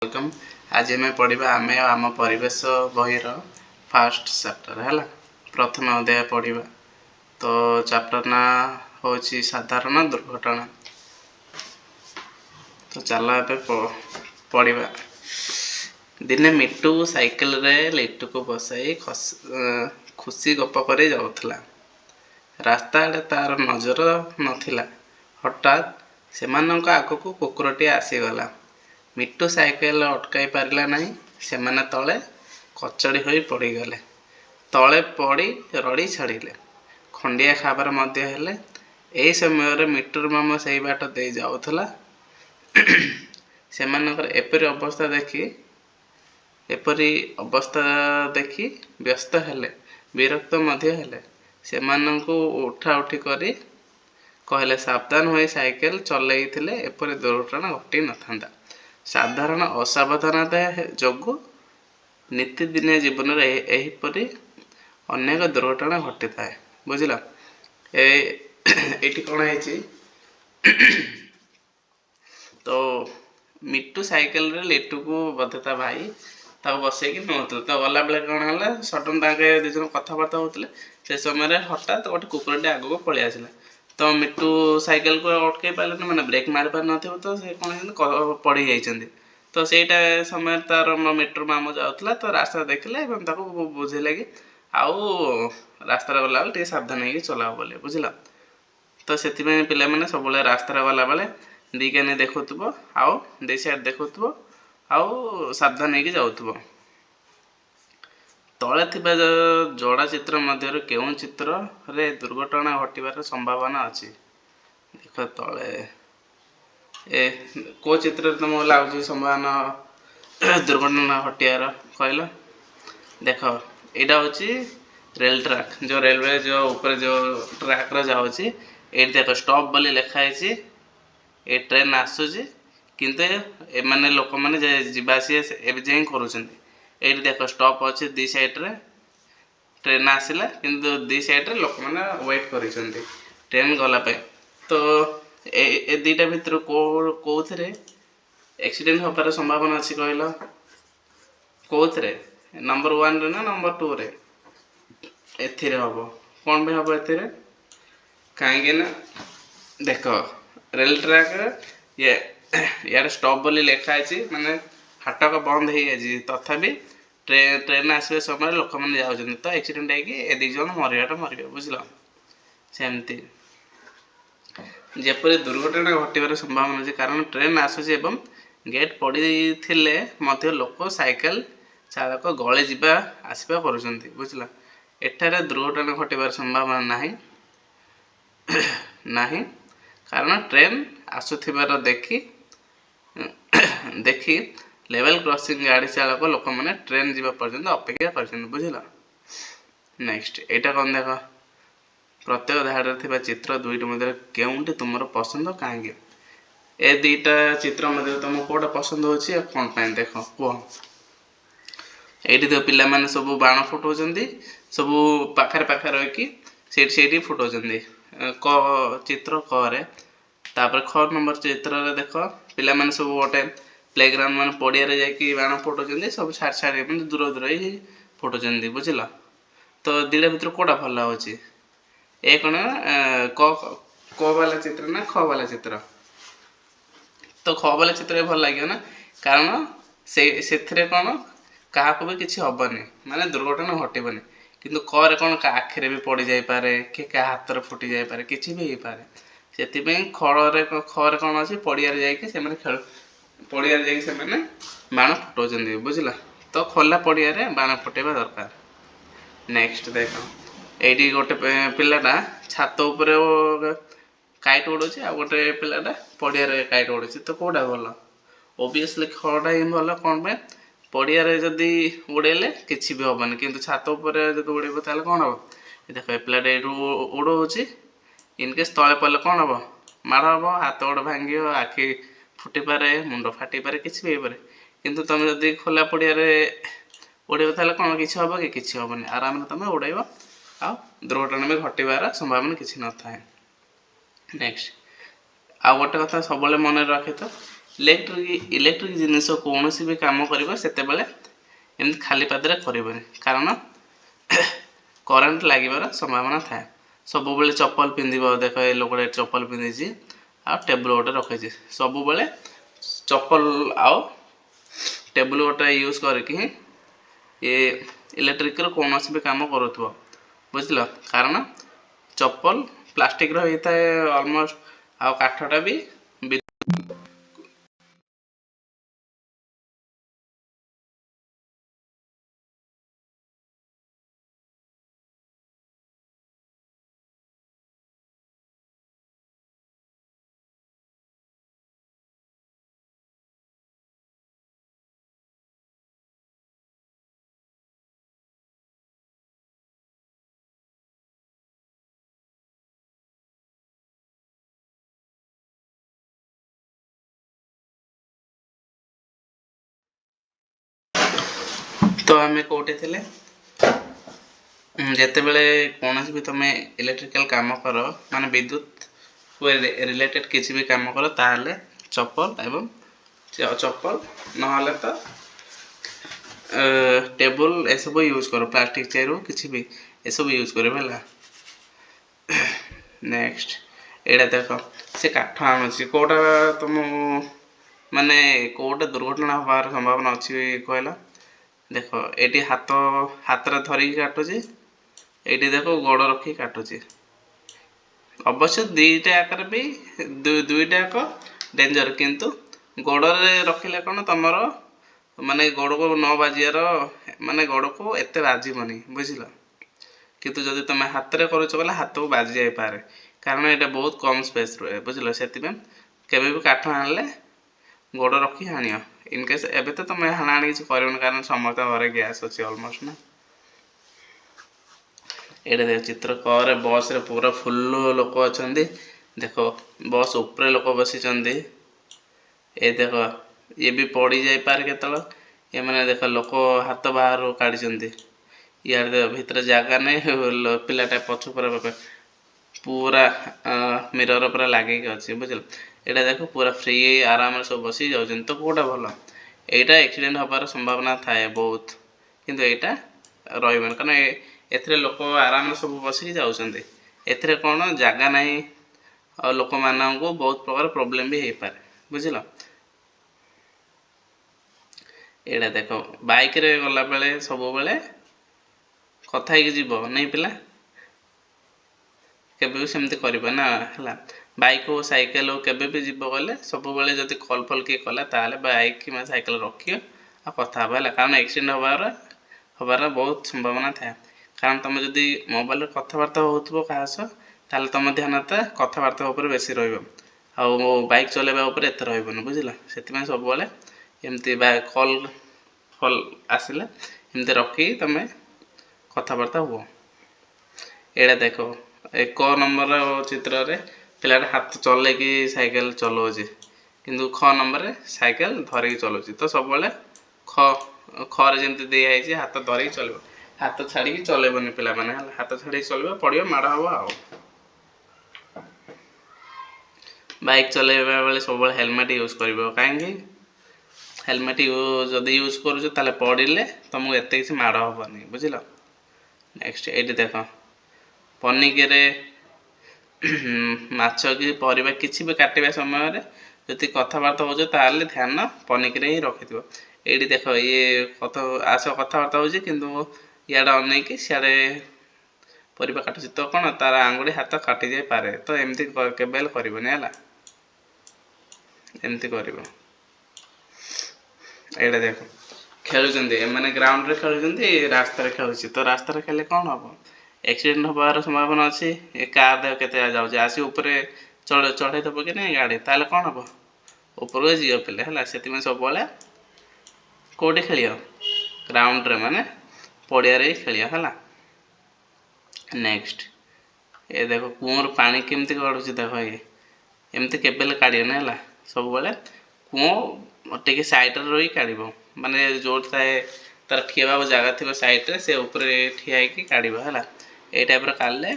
Welcome. आज आम पढ़ा आम आम परिवेश बहीर फास्ट चैप्टर है प्रथम अध्याय पढ़ा। तो चैप्टर ना हूँ साधारण दुर्घटना। तो चल ए पढ़ा। दिने मिट्टू साइकेल रे लिट्टू को बसाई खुशी गप कर जाऊला। रास्ता आड़े तार नजर नथिला। हठात सेमानक आगकू कुकुरटी आसीगला। मिट्टू साइकेल अटकाई पारिला नहीं। सेमाने तले कचड़ी होई पड़ीगले। तले पड़ी रड़ी छाड़िले। खंडिया खाबार मध्य हेले। एही समय मिट्टूर मामा सही बाट दे जाउथला। सेमानकर एपरी अवस्था देखी व्यस्त हेले, विरक्त मध्य हेले। सेमानंकु उठा उठी करी कहले सावधान होई साइकेल चलैथिले एपरी दुर्घटना घटी नथांता। साधारण असावधानता जोगु नित्यदिनिया जीवन में एहीपरि अनेक दुर्घटना घटी थाए। बुझिल एटी कौन है तो मिट्टू साइकेल रे लिट्टू को बोधे ता भाई बसैकी नौते। तो गला बेले कौन है सडन दिज कथबार्ता होते से समय हठात गोटे कुकुरटे आगू पलि आसला। तो मिट्टू साइकेल को अटकई पारे मैंने ब्रेक मारि पार न तो से कौन पड़ी जाइछन्ति। तो सेटा समय तार मिट्टूर मामू जाऊला। तो रास्ता देखले बुझेले कि आउ रास्ता गला बेले सावधान होगी चलाओ बोले। बुझल तो से पे सब रास्ता गला बेले दी कानी देखुव आउ दी साइड देखुव आउ सावधान होगी जाऊव। तले थिबा जोड़ा चित्र मध्य केउं चित्र रे दुर्घटना घटिबार संभावना अच्छी। देख तले को चित्र तुमको लगुच संभावना दुर्घटना घटियार कहल। देख यहाँ हूँ रेल ट्रैक जो रेलवे जो ऊपर जो ट्रैक रे जाऊँगी। ये देख स्टॉप बोली लिखाई। ये ट्रेन आसूची किंतु एमाने लोक मैंने जावासी जाए कर देख स्टॉप अच्छे दी साइड्रे ट्रेन आसला किंतु दी साइड्रे लोक मैंने वेट कर ट्रेन गलाप। तो ए दीटा भितर कौन एक्सीडेंट होबार संभावना अच्छी कहल कौन नंबर 1 रे ना नंबर 2 रे एथिरे हम कौन भी हम ए कहीं देख रेल ट्रैक ये यार स्टॉप बोली लिखाई माने फाटक बंद हो तथापि ट्रेन आसवे समय लोक मैंने जाऊँ तो एक्सीडेंट होगी दी जन मरवाटा मरवे। बुझल सेमती जेपरी दुर्घटना घटबार संभावना अच्छी कारण ट्रेन आसूसी एवं गेट पड़ी लोक साइकेल चालक गली जावा आसवा कर। बुझल एठारे दुर्घटना घटबार संभावना नहीं नहीं कारण ट्रेन आसुथिबार देखी लेवल क्रॉसिंग गाड़ी चालक लोक मैंने ट्रेन जावा पर्यंत अपेक्षा कर। बुझल नेक्स्ट एटा कौन देख प्रत्येक धाड़े थिबा चित्र दुईट मध्य केउंटी तुमर पसंद कहीं ए दुईटा चित्र मध्य तुमको कौटा पसंद होची कौन पाई देख कह। ये देख पिला माने सब बाण फुटाउछन्ति सब पाखरे पाखरे रही से फुटाउछन्ति क चित्र क तापर ख नंबर चित्र रे देख पिला माने सब गोटे प्लेग्राउंड मान पड़िया जाकि बाण फुटाउछन्ति सब छाड़ छाड़ दूर दूर ही फुटाउछन्ति। बुझल तो दीटा भितर कौटा भल होची ए कौन क वाला चित्र ना ख वाला चित्र। तो ख वाला चित्र भल लगे ना कारण से कौन क्या भी किसी हेनी माने दुर्घटना घटबनी किंतु क कौन का आखिरे भी पड़ जापे कि क्या हाथ में फुटी जापे किसी भी हो पारे से खड़े कौन अच्छी पड़िया जाए खेल पड़िया जाए बाण फुटाउछन्ति। बुझल तो खोला पड़िया बाण फुटेबा दरकार। नेक्स्ट देख ये गोटे पिलाटा छात उपर काइट उड़ूची आ गोटे पिलाटा पड़िया काइट उड़ूची तो कौटा भल ओबियसली खड़ा ही भल कौन पे पड़िया जदि उड़ेले किसी भी हेनी किंतु छात उपर जो उड़ेब ताल कौन हम देख पिलाटा ये उड़ाऊँगी इनकेस तले पड़े कौन हम माड़ हम हाथ गोड़ भांग आखि फुटी पारे मुंड फाटी पारे किसी भी हो पारे किंतु तुम जदि खोला पड़िया उड़ेब ताल कौन किसी हम कि किसी हेनी आराम तुम उड़ेब आ दुर्घटना भी घटबार संभावना किसी न था। नेक्स्ट आ गोटे कथा सब मन रखे तो इलेक्ट्रिक जिनिस कौन भी काम कर एमती खाली पादरे कर कारण करंट लगिबार संभावना थाए सब बेले चप्पल पिंधिब देख ए लोक चप्पल पिंधि आ टेबुल गोटे रखी सब बेले चप्पल आउ टेबुल गोटे यूज करके ये इलेक्ट्रिक कौन भी काम करुव बुझल कारण चप्पल प्लास्टिक रही है ऑलमोस्ट आ काठटा भी तो आम कौटे थे जिते बड़े कौन भी तुम इलेक्ट्रिकल काम कर माने विद्युत रिलेटेड किसी भी काम कर ताहले चप्पल एवं चप्पल ना तो टेबुल एसब यूज कर प्लास्टिक चेयर किसी भी एसब यूज कर नेक्स्ट एटा देख से काठ आणुची कोटा तुम माने कोटा दुर्घटना हबार संभावना अच्छी कहला देख ये हाथ हाथ धरिकी काटुची ये देख गोड़ रखी काटुची अवश्य दुईटा आकर भी दुईटा एक डेंजर किंतु गोड़े रखिले कौन तुम माने गोड़ को न बाजियार माने गोड़ को एत बाजबनी बुझल किंतु जदि तुम हाथ में करुच बोले हाथ को बाजि जाई पारे कारण ये बहुत कम स्पेस रहे बुझल से केवे भी काठ आणले गोड़ रखी हाण इनकेस एबे तो तुम हाणाणी किसी कर कारण समस्त घर गैस अच्छी ऑलमोस्ट ना ये देख चित्र कर बस रे पूरा फुल लोक अच्छा देख बस उपरे लोक बसी ये देख ये भी पड़ी जाई पारे केतल ये मैंने देख लोक हाथ बाहर काढ़ी यार भितर जगह नहीं पिलाटा पछ पूरा मिरर पूरा लगे अच्छे बुझल यहाँ देख पूरा फ्री आराम सब बसी जाऊँ तो कौटा भल यहाँ एक्सीडेंट हबार संभावना थाए बहुत किंतु यहाँ रही कारण ए लोक आराम सब बसिक जाऊँच ए कौन जगह ना और लोक मानक बहुत प्रकार प्रोब्लेम भी हो पाए बुझल यहाँ देख बाइक रे गला बेले सब बेले कथा जीव नहीं पिला केबे भी सेमती करबा ना हला बाइक हो साइकिल हो केबे भी जीव गले सब बेले जदि कॉल फल किए कला ताले बाइक कि साइकिल रखियो आ कथा हला कारण एक्सीडेंट हबार बहुत संभावना थाए कारण तुम जदि मोबाइल कथबार्ता होथबो काहास ताले तुम ध्यान कथबार्ता उपर बेसी रहिबो आ बाइक चलेबा उपर एते रहिबोनी बुझिला सेति सब बेले एमती कॉल फल आसिले एमती रखी तुम कथबार्ता हुआ एड़ा देख एक नंबर चित्र रे पिलाटा हाथ चलैकी साइकिल चलाऊे किंतु ख नंबर रे साइकिल धरिकी चलाऊँ तो सब बेले खरे जमी दिखाई हाथ धरिकी चलो हाथ छाड़ी चलेबनी पिला माने हाथ छाड़ी चलो पड़ो माड़ हम आ बाइक चलेबा बेले सब हेलमेट यूज कर कहीं हेलमेट जदि यूज कर पड़े तुमको एत किसी माड़ हेनी बुझल नेक्स्ट ये देख पनिके माछ कि परिबा किसी भी काटिबा समय जदि कथबार्ता हो ध्यान पनिकी ही रखि ये देख ये आस कथबार्ता हो किंतु इे अनेक सियाड़े परिबा काटुची तो कौन तार आंगुड़ी हाथ काटी जाई पारे तो एमती केबेल करबनी है एमती कर ये देख खेलुंट मैंने ग्राउंड रे खेलुंट रास्ता खेलुची तो रास्ता खेले कौन हम एक्सीडेंट हबार संभावना अच्छी कार देख के जाऊँ आसी उपरे चढ़े दब कि नहीं गाड़ी ताले कौन हम ऊपर जीव पिले है से सब कौटे खेल ग्राउंड रे माने पड़िया खेल है नेक्स्ट ये देख कूर पानी केमती काढ़ुची देख ये एमती केबेल काढ़ना है सब बेले कूँ टे सैड रही काढ़ माने जो थाए तार ठिया जगह थी सैड से ऊपर ठिया काढ़ है ये टाइप काढ़ले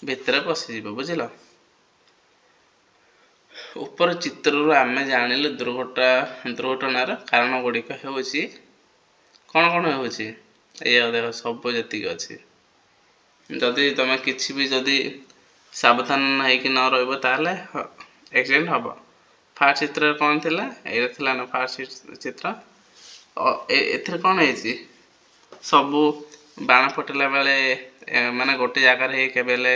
भितर पशिज बुझल ଉପର ଚିତ୍ରରୁ ଆମେ ଜାଣିଲୁ ଦୁର୍ଘଟଣାର କାରଣ ଗୁଡ଼ିକ ହେଉଛି କ'ଣ ହେଉଛି ଏଇଆ ଦେଖ ସବୁ ଯେତିକି ଅଛି। ଯଦି ତମେ କିଛି ବି ଯଦି ସାବଧାନ ହେଇକି ନ ରହିବ ତାହେଲେ ଆକ୍ସିଡେଣ୍ଟ ହେବ। ଫାର୍ଷ୍ଟ ଚିତ୍ରରେ କ'ଣ ଥିଲା ଏଇଟା ଥିଲା ନା ଫାର୍ଷ୍ଟ ଚିତ୍ର। ଏଥିରେ କ'ଣ ହେଇଛି ସବୁ ବାଣ ଫୁଟିଲା ବେଳେ ମାନେ ଗୋଟେ ଜାଗାରେ ହେଇ କେବେ ହେଲେ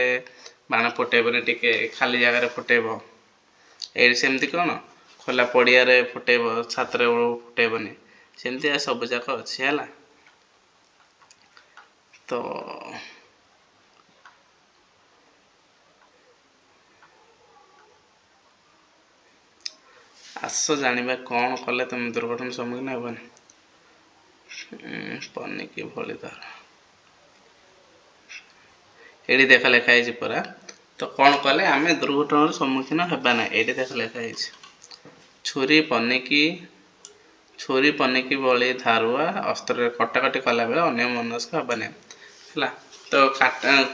ବାଣ ଫୁଟେଇବନି, ଟିକେ ଖାଲି ଜାଗାରେ ଫୁଟେଇବ। ଏଇଠି ସେମିତି କ'ଣ ଖୋଲା ପଡ଼ିଆରେ ଫୁଟେଇବ, ଛାତରେ ଫୁଟେଇବନି, ସେମିତି ସବୁ ଯାକ ଅଛି ହେଲା। ତ ଆସ ଜାଣିବା କ'ଣ କଲେ ତୁମେ ଦୁର୍ଘଟଣାର ସମ୍ମୁଖୀନ ହେବନି। ପନିକି ଭଳି ଧର, ଏଇଠି ଦେଖ ଲେଖା ହେଇଛି ପରା। ତ କ'ଣ କଲେ ଆମେ ଦୁର୍ଘଟଣାର ସମ୍ମୁଖୀନ ହେବା ନାହିଁ। ଏଇଠି ଦେଖ ଲେଖା ହେଇଛି ଛୁରୀ ପନିକି ଭଳି ଧାରୁଆ ଅସ୍ତ୍ରରେ କଟାକଟି କଲାବେଳେ ଅନ୍ୟମନସ୍କ ହେବା ନାହିଁ ହେଲା। ତ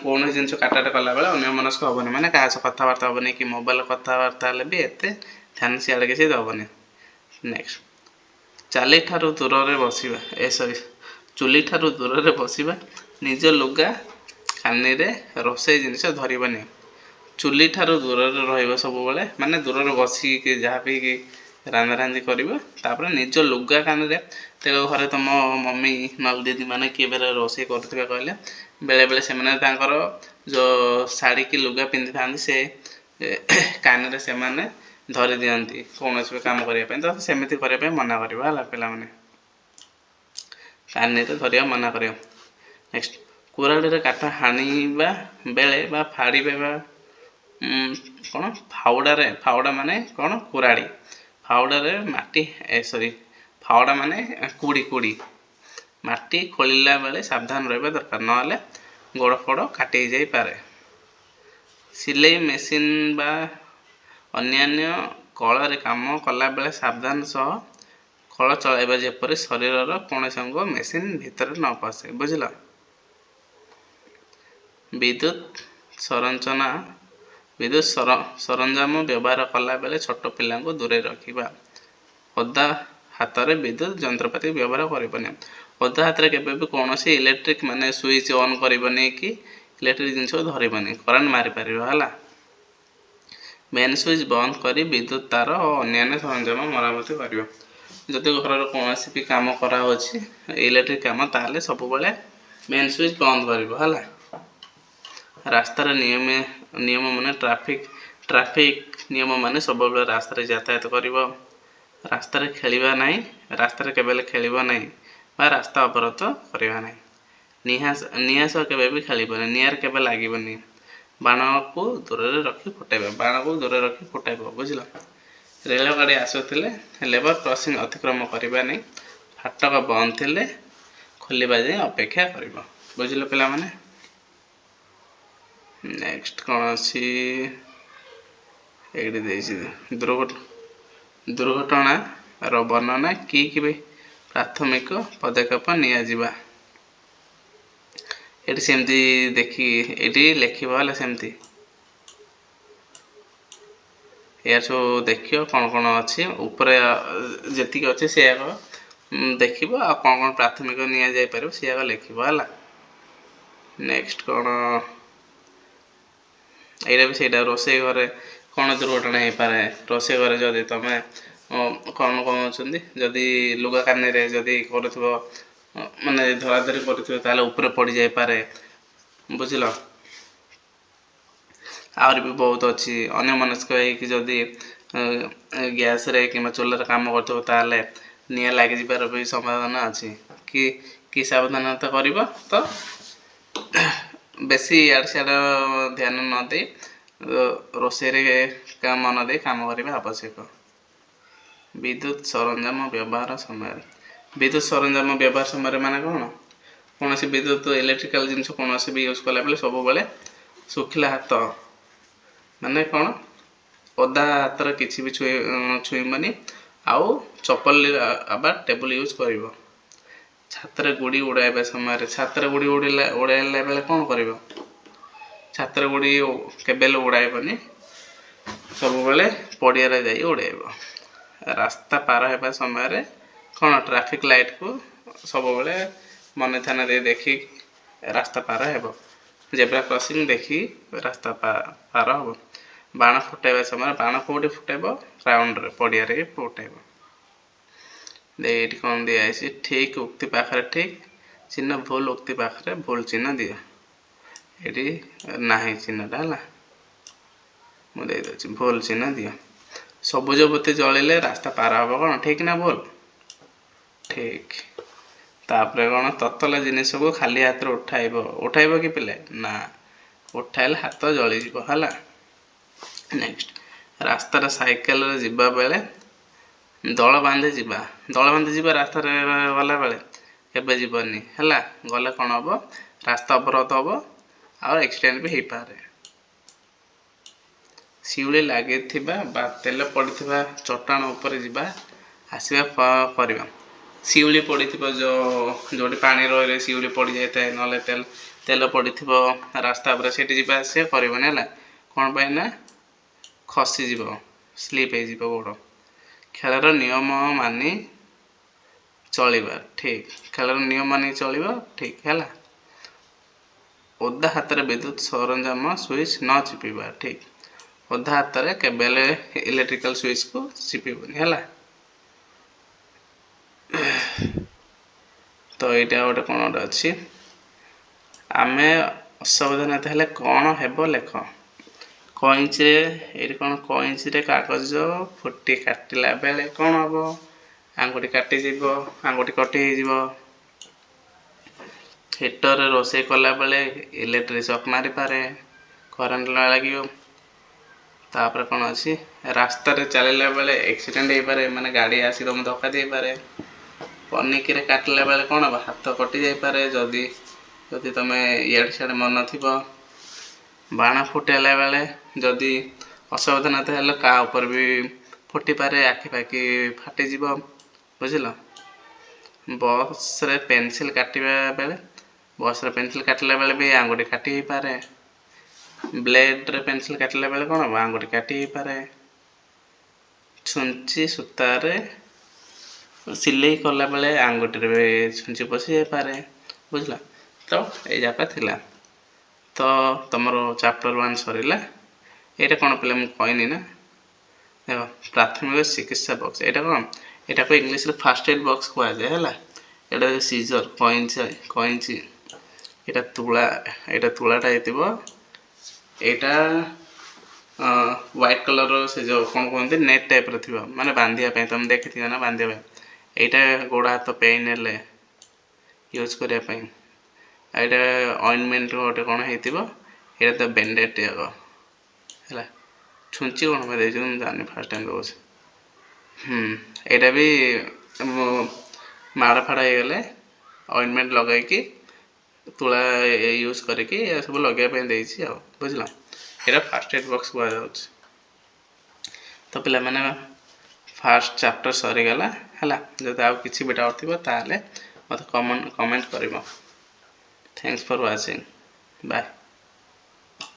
କୌଣସି ଜିନିଷ କାଟାକଟି କଲାବେଳେ ଅନ୍ୟମନସ୍କ ହେବନି, ମାନେ କାହା ସହ କଥାବାର୍ତ୍ତା ହେବନି କି ମୋବାଇଲ କଥାବାର୍ତ୍ତା ହେଲେ ବି ଏତେ ଧ୍ୟାନ ସିଆଡ଼େ କିଛି ଦେବନି। ନେକ୍ସଟ, ଚୁଲିଠାରୁ ଦୂରରେ ବସିବା, ନିଜ ଲୁଗା କାନିରେ ରୋଷେଇ ଜିନିଷ ଧରିବନି। ଚୁଲିଠାରୁ ଦୂରରେ ରହିବ ସବୁବେଳେ, ମାନେ ଦୂରରେ ବସିକି ଯାହା ବି ରାନ୍ଧାରାନ୍ଧି କରିବ। ତାପରେ ନିଜ ଲୁଗା କାନିରେ, ତେଣୁ ଘରେ ତୁମ ମମି ନହେଲେ ଦିଦି ମାନେ କିଏ ବେଲେ ରୋଷେଇ କରୁଥିବେ କହିଲେ ବେଳେବେଳେ ସେମାନେ ତାଙ୍କର ଯେଉଁ ଶାଢ଼ୀ କି ଲୁଗା ପିନ୍ଧିଥାନ୍ତି ସେ କାନିରେ ସେମାନେ ଧରି ଦିଅନ୍ତି କୌଣସି ବି କାମ କରିବା ପାଇଁ। ତ ସେମିତି କରିବା ପାଇଁ ମନା କରିବା ହେଲା ପିଲାମାନେ, କାନିରେ ଧରିବା ମନା କରିବା। ନେକ୍ସଟ, କୁରାଢ଼ୀରେ କାଠ ହାଣିବା ବେଳେ ବା ଫାଡ଼ିବା କ'ଣ ଫାଉଡ଼ା ମାନେ କ'ଣ କୁରାଢ଼ୀ, ଫାଉଡ଼ାରେ ଫାଉଡ଼ା ମାନେ କୁଡ଼ି ମାଟି ଖୋଳିଲା ବେଳେ ସାବଧାନ ରହିବା ଦରକାର, ନହେଲେ ଗୋଡ଼ ଫୋଡ଼ କାଟି ଯାଇପାରେ। ସିଲେଇ ମେସିନ୍ ବା ଅନ୍ୟାନ୍ୟ କଳରେ କାମ କଲାବେଳେ ସାବଧାନ ସହ କଳ ଚଳାଇବା, ଯେପରି ଶରୀରର କୌଣସି ଅଙ୍ଗ ମେସିନ୍ ଭିତରେ ନ ପଶେ। ବୁଝିଲ। ବିଦ୍ୟୁତ୍ ସରଞ୍ଜାମ ବ୍ୟବହାର କଲାବେଳେ ଛୋଟ ପିଲାଙ୍କୁ ଦୂରେଇ ରଖିବା। ଓଦା ହାତରେ ବିଦ୍ୟୁତ୍ ଯନ୍ତ୍ରପାତି ବ୍ୟବହାର କରିବନି। ଓଦା ହାତରେ କେବେ ବି କୌଣସି ଇଲେକ୍ଟ୍ରିକ୍ ମାନେ ସୁଇଚ୍ ଅନ୍ କରିବନି କି ଇଲେକ୍ଟ୍ରିକ୍ ଜିନିଷ ଧରିବନି, କରେଣ୍ଟ ମାରିପାରିବ ହେଲା। ମେନ୍ ସୁଇଚ୍ ବନ୍ଦ କରି ବିଦ୍ୟୁତ୍ ତାର ଓ ଅନ୍ୟାନ୍ୟ ସରଞ୍ଜାମ ମରାମତି କରିବ। ଯଦି ଘରର କୌଣସି ବି କାମ କରାହେଉଛି ଇଲେକ୍ଟ୍ରିକ୍ କାମ, ତାହେଲେ ସବୁବେଳେ ମେନ୍ ସୁଇଚ୍ ବନ୍ଦ କରିବ ହେଲା। ରାସ୍ତାର ନିୟମ ମାନେ ଟ୍ରାଫିକ୍ ନିୟମ ମାନେ ସବୁବେଳେ ରାସ୍ତାରେ ଯାତାୟାତ କରିବ। ରାସ୍ତାରେ ଖେଳିବା ନାହିଁ, ରାସ୍ତାରେ କେବେ ହେଲେ ଖେଳିବ ନାହିଁ ବା ରାସ୍ତା ଅବରୋଧ କରିବା ନାହିଁ। ନିଆଁ ସହ କେବେ ବି ଖେଳିବନି, ନିଆଁରେ କେବେ ଲାଗିବନି। ବାଣକୁ ଦୂରରେ ରଖି ଫୁଟାଇବ। ବୁଝିଲ। ରେଳଗାଡ଼ି ଆସୁଥିଲେ ଲେବଲ୍ କ୍ରସିଂ ଅତିକ୍ରମ କରିବା ନାହିଁ। ଫାଟକ ବନ୍ଦ ଥିଲେ ଖୋଲିବା ଯାଏଁ ଅପେକ୍ଷା କରିବ। ବୁଝିଲ ପିଲାମାନେ। ନେକ୍ସଟ କ'ଣ ଅଛି ଏଇଠି ଦେଇଛି, ଦୁର୍ଘଟଣାର ବର୍ଣ୍ଣନା, କି ପ୍ରାଥମିକ ପଦକ୍ଷେପ ନିଆଯିବା। ଏଠି ସେମିତି ଏଠି ଲେଖିବ ହେଲା ସେମିତି। ଏହାର ସବୁ ଦେଖିବ କ'ଣ ଅଛି, ଉପରେ ଯେତିକି ଅଛି ସେୟାକ ଦେଖିବ, ଆଉ କ'ଣ ପ୍ରାଥମିକ ନିଆଯାଇପାରିବ ସେୟାକ ଲେଖିବ ହେଲା। ନେକ୍ସଟ କ'ଣ ଏଇଟା ବି ସେଇଟା, ରୋଷେଇ ଘରେ କ'ଣ ଦୁର୍ଘଟଣା ହେଇପାରେ। ରୋଷେଇ ଘରେ ଯଦି ତମେ କ'ଣ କହୁଛନ୍ତି, ଯଦି ଲୁଗା କାନିରେ ଯଦି କରୁଥିବ ମାନେ ଧରାଧରି କରୁଥିବ ତାହେଲେ ଉପରେ ପଡ଼ି ଯାଇପାରେ। ବୁଝିଲ। ଆହୁରି ବି ବହୁତ ଅଛି। ଅନ୍ୟମନସ୍କ ହେଇକି ଯଦି ଗ୍ୟାସରେ କିମ୍ବା ଚୁଲାରେ କାମ କରୁଥିବ ତାହେଲେ ନିଆଁ ଲାଗିଯିବାର ବି ସମ୍ଭାବନା ଅଛି। କି ସାବଧାନତା କରିବ, ତ ବେଶୀ ଇଆଡ଼େ ସିଆଡ଼େ ଧ୍ୟାନ ନ ଦେଇ ରୋଷେଇରେ ମନ ଦେଇ କାମ କରିବା ଆବଶ୍ୟକ। ବିଦ୍ୟୁତ୍ ସରଞ୍ଜାମ ବ୍ୟବହାର ସମୟରେ ମାନେ କ'ଣ, କୌଣସି ବିଦ୍ୟୁତ୍ ଇଲେକ୍ଟ୍ରିକାଲ ଜିନିଷ କୌଣସି ବି ୟୁଜ୍ କଲାବେଳେ ସବୁବେଳେ ଶୁଖିଲା ହାତ, ମାନେ କ'ଣ ଓଦା ହାତରେ କିଛି ବି ଛୁଇଁବନି, ଆଉ ଚପଲ ବା ଟେବୁଲ ୟୁଜ୍ କରିବ। ଛାତରେ ଗୁଡ଼ି ଉଡ଼ାଇବା ସମୟରେ, ଛାତରେ ଗୁଡ଼ି ଉଡ଼ାଇଲା ବେଳେ କ'ଣ କରିବ, ଛାତରେ ଗୁଡ଼ି କେବେ ହେଲେ ଉଡ଼ାଇବନି। सब बेले पड़िया जाई उड़ेब रास्ता पार हेबा समय कौन ट्रैफिक लाइट को सब बेले मन ध्यान दे देखी रास्ता पार हेब जेब्रा क्रॉसिंग देखी रास्ता पार हम बाण फुटाइबा समय बाण कौटी फुटेब राउंड रे पड़िया रे फुटेब ये कौन दिखाई ठीक उक्ति पाखे ठीक चिन्ह भूल उक्ति पाखे भूल चिन्ह दियो ये नाही चिन्हटा है मुझे भूल चिन्ह दियो सबुज बत्ती जलिले रास्ता पार हम कौन ठीक ना भूल ठीक तापर कौन ततला जिनिस को खाली हाथ उठाइब कि पिले ना उठाइले हाथ जली जीव है नेक्स्ट रास्तार साइकेल जीवा बेले दल बांधे जीवा रास्ता गला बेले केबे जीवनी हैला गले कौन हम रास्ता अवरोध हम आ एक्सीडेंट भी हो पारे शिउली लगे तेल पड़ता चट्टाण उपर जीवा आसवा करवा शिउली पड़ी जो जोटी पानी रही शिउली पड़ जाए ना तेल पड़ी रास्ता पर से आसा करनी है कौन पाई ना खसीज स्लीप हो गोड़ खेलर नियम मानी चलवा ठीक खेलर नियम मानी चलवा ठीक है ओदा हाथ में विद्युत सरंजाम स्विच न चिपा ठीक ओदा हाथ में केबल इलेक्ट्रिकल स्विच को चिपबनी है तो यहाँ गोटे कौन गोटे अच्छी आम असावधानता हेल्ले कौन हेब लेख कईच ये कौन कईच कागज फुटी काटिला बेले कौन हम आंगुठी काटिज आंगुठी कटी हो हीटर रोषे कला बेले इलेक्ट्रिक शॉक मारी पारे करंट लगे तापर कौन अच्छी रास्ता चलला बेले एक्सीडेंट हो पारे माने गाड़ी आसी तुम धक्का दे पारे पनिकी काटिला बेले कौन हम हाथ कटि जापे जदि जदि तुम इे सियाड़े मन थी बाण फुटेला बेले जदि असावधानता हेल्ले का ऊपर भी फुटी पारे आखि पाखि फाटिज बुझल बस रे पेनसिल काटिबा बेले बस रे पेनसिल काटिला बेले भी आंगुठी काटी हो पारे ब्लेड रे पेनसिल काटिला बेले कौन हम आंगुठी काटी हो पारे छुंची सूतारे सिलाई कला बेले आंगुठी रे छुंची पशि जाए पारे बुझला तो ये जाक थिला तो तुमर चैप्टर 1 सरला ये कौन पे मुझे कहनी ना देख प्राथमिक चिकित्सा बॉक्स यहाँ कौन यहाँ को इंग्लीश रे फर्स्ट एड बॉक्स कहुए है ये सीजर कईची यहाँ तुलाटा यहाँ व्हाइट कलर से जो कौन कहते नेट टाइप थी माने बांधिया तुम देखी ना बांधिया यहाँ गोड़ हाथ पेन हेल्ले यूज करने यहाँ ऑइंटमेंट गोटे कौन हो तो बेंडेड है छुंची कौन पे जानी फास्ट टाइम रोज यहाँ भी माड़ फाड़ हो गले ऑइंटमेंट लगे तुला यूज करके सब लगे देसी बुझल यहाँ फास्ट एड बॉक्स कहुए तो पे मैंने फास्ट चैप्टर सरीगला है जब आउ कि भी डाउट थी ताले मत कमेंट कर थैंक्स फॉर वाचिंग बाय।